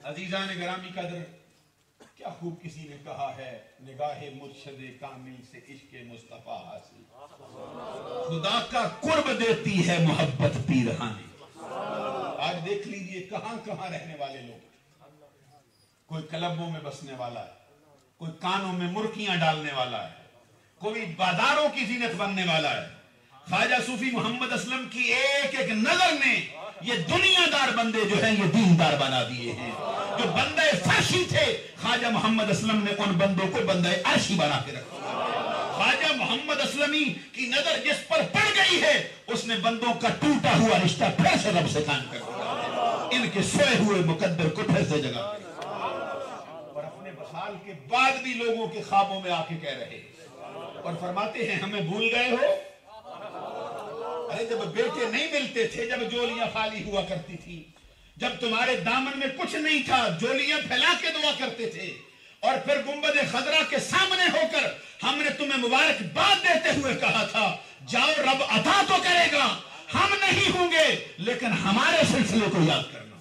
عزیزان گرامی قدر، کیا خوب کسی نے کہا ہے، نگاہ مرشد کامل سے عشق مصطفیٰ حاصل، خدا کا قرب دیتی ہے محبت پیرہانے۔ آج دیکھ لیجئے کہاں کہاں رہنے والے لوگ، کوئی کلبوں میں بسنے والا ہے، کوئی کانوں میں مرکیاں ڈالنے والا ہے، کوئی بازاروں کی زینت بننے والا ہے۔ خواجہ صوفی محمد اسلم کی ایک ایک نظر نے یہ دنیا دار بندے جو ہیں یہ دیندار بنا دیے ہیں۔ جو بندے فرشی تھے، خواجہ محمد اسلم نے ان بندوں کو بندے عرشی بنا کے رکھا۔ خواجہ محمد اسلمی کی نظر جس پر پڑ گئی ہے، اس نے بندوں کا ٹوٹا ہوا رشتہ پھر سے رب سے قائم کر دیا، ان کے سوئے ہوئے مقدر کو پھر سے جگا دیا۔ اور اپنے وصال کے بعد بھی لوگوں کے خوابوں میں آ کے کہہ رہے اور فرماتے ہیں ہمیں بھول گئے ہو؟ ارے جب بیٹے نہیں ملتے تھے، جب جولیاں خالی ہوا کرتی تھی، جب تمہارے دامن میں کچھ نہیں تھا، جولیاں پھیلا کے دعا کرتے تھے، اور پھر گنبد خضرا کے سامنے ہو کر ہم نے تمہیں مبارکباد دیتے ہوئے کہا تھا جاؤ رب عطا تو کرے گا، ہم نہیں ہوں گے لیکن ہمارے سلسلے کو یاد کرنا۔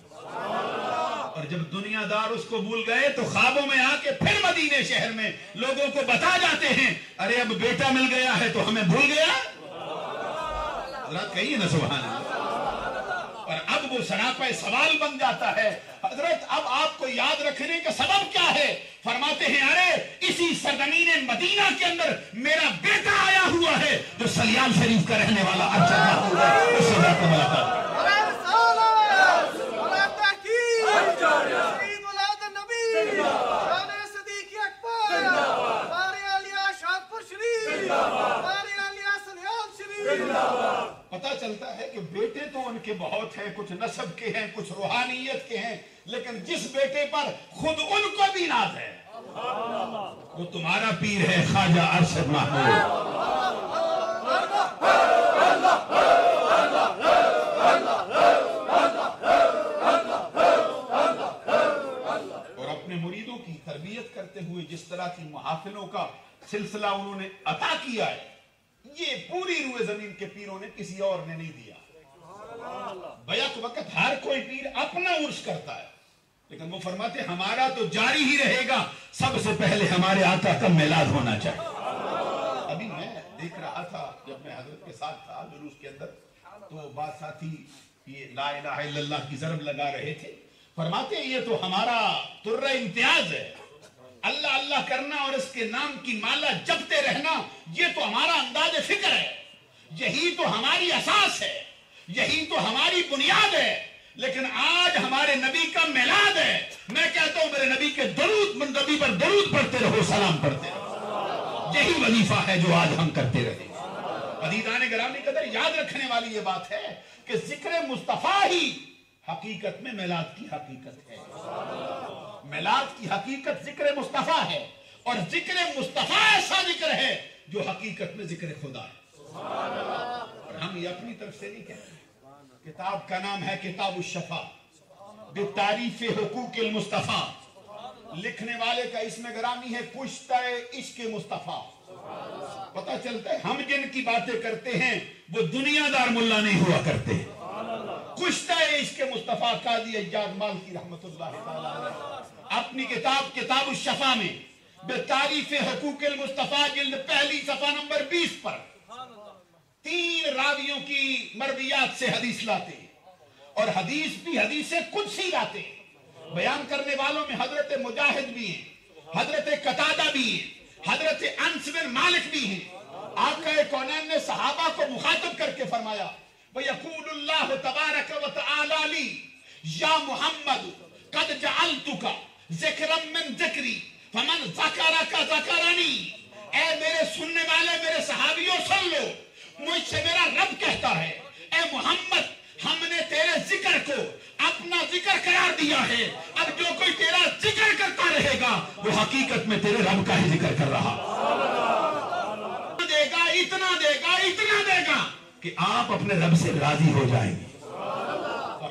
اور جب دنیا دار اس کو بھول گئے تو خوابوں میں آ کے پھر مدینے شہر میں لوگوں کو بتا جاتے ہیں ارے اب بیٹا مل گیا ہے تو ہمیں بھول گیا۔ حضرت کہیے نا سبحان اللہ۔ اور اب وہ سراپا سوال بن جاتا ہے حضرت اب آپ کو یاد رکھنے کا سبب کیا ہے؟ فرماتے ہیں ارے اسی سرزمین مدینہ کے اندر میرا بیٹا آیا ہوا ہے جو سلیال شریف کا رہنے والا اچھا اس سے بات ملاقات۔ پتہ چلتا ہے کہ بیٹے تو ان کے بہت ہیں، کچھ نسب کے ہیں، کچھ روحانیت کے ہیں، لیکن جس بیٹے پر خود ان کو بھی ناز ہے وہ تمہارا پیر ہے خواجہ ارشد محمود۔ اور اپنے مریدوں کی تربیت کرتے ہوئے جس طرح کی محافلوں کا سلسلہ انہوں نے عطا کیا ہے، یہ پوری روئے زمین کے پیروں نے کسی اور نے نہیں دیا۔ بیک وقت ہر کوئی پیر اپنا عرش کرتا ہے، لیکن وہ فرماتے ہمارا تو جاری ہی رہے گا، سب سے پہلے ہمارے آقا کا میلاد ہونا چاہیے۔ ابھی میں دیکھ رہا تھا جب میں حضرت کے ساتھ تھا جلوس کے اندر، تو بعض ساتھی یہ لا الہ الا اللہ کی ضرب لگا رہے تھے، فرماتے یہ تو ہمارا ترہ امتیاز ہے، اللہ اللہ کرنا اور اس کے نام کی مالا جپتے رہنا، یہ تو ہمارا انداز فکر ہے، یہی تو ہماری اساس ہے، یہی تو ہماری بنیاد ہے۔ لیکن آج ہمارے نبی کا میلاد ہے، میں کہتا ہوں میرے نبی کے نبی پر درود پڑھتے رہو، سلام پڑھتے رہو، یہی وظیفہ ہے جو آج ہم کرتے رہے۔ عزیزان گرامی قدر یاد رکھنے والی یہ بات ہے کہ ذکر مصطفیٰ ہی حقیقت میں میلاد کی حقیقت ہے۔ میلاد کی حقیقت ذکر مصطفیٰ ہے، اور ذکر مصطفیٰ ایسا ذکر ہے جو حقیقت میں ذکر خدا ہے۔ اور ہم یہ اپنی طرف سے نہیں کہتے، کتاب کا نام ہے کتاب الشفا بتعریف حقوق المصطفیٰ، لکھنے والے کا اسم گرامی ہے کشتہ عشق مصطفیٰ۔ پتہ چلتا ہے ہم جن کی باتیں کرتے ہیں وہ دنیا دار ملا نہیں ہوا کرتے۔ کشتہ عشق مصطفیٰ قاضی اجاد مالکی رحمت اللہ تعالیٰ اپنی کتاب کتاب الشفا میں بتعریف حقوق المصطفیٰ جلد پہلی صفحہ نمبر 20 پر 3 راویوں کی مرویات سے حدیث لاتے، اور حدیث بھی حدیث قدسی لاتے۔ بیان کرنے والوں میں حضرت مجاہد بھی ہیں، حضرت قتادہ بھی ہیں، حضرت انس بن مالک بھی ہیں۔ آقا کونین نے صحابہ کو مخاطب کر کے فرمایا وَيَقُولُ اللَّهُ تَبَارَكَ وَتَعَالَى لِي يَا مُحَمَّدُ قَدْ جَعَلْتُكَ ذِكْرًا مِّن ذِكْرِي فَمَنْ ذَكَرَكَ ذَكَرَنِي۔ اے میرے سننے والے میرے صحابیوں سن لو، مجھ سے میرا رب کہتا ہے اے محمد ہم نے تیرے ذکر کو اپنا ذکر قرار دیا ہے، اب جو کوئی تیرا ذکر کرتا رہے گا وہ حقیقت میں تیرے رب کا ہی ذکر کر رہا دے گا، اتنا دے گا، اتنا دے گا کہ آپ اپنے رب سے راضی ہو جائیں گے۔ اور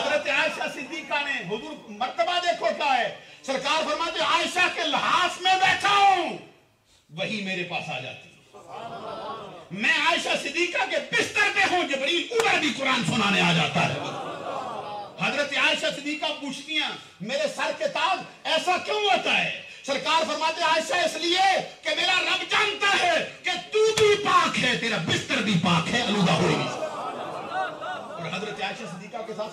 حضرت عائشہ صدیقہ نے حضور مرتبہ دیکھو کیا ہے، سرکار فرماتے عائشہ کے لحاظ میں بیٹھا ہوں وہی میرے پاس آ جاتی ہے، میں عائشہ صدیقہ کے بستر پہ ہوں جبریل ادھر بھی قرآن سنانے آ جاتا ہے۔ حضرت عائشہ صدیقہ پوچھتی ہیں میرے سر کے تاج ایسا کیوں ہوتا ہے؟ سرکار فرماتے عائشہ اس لیے کہ میرا رب جانتا ہے کہ تو بھی پاک ہے، تیرا بستر بھی پاک ہے، آلودہ ہوئی نہیں۔ اور حضرت عائشہ صدیقہ کے ساتھ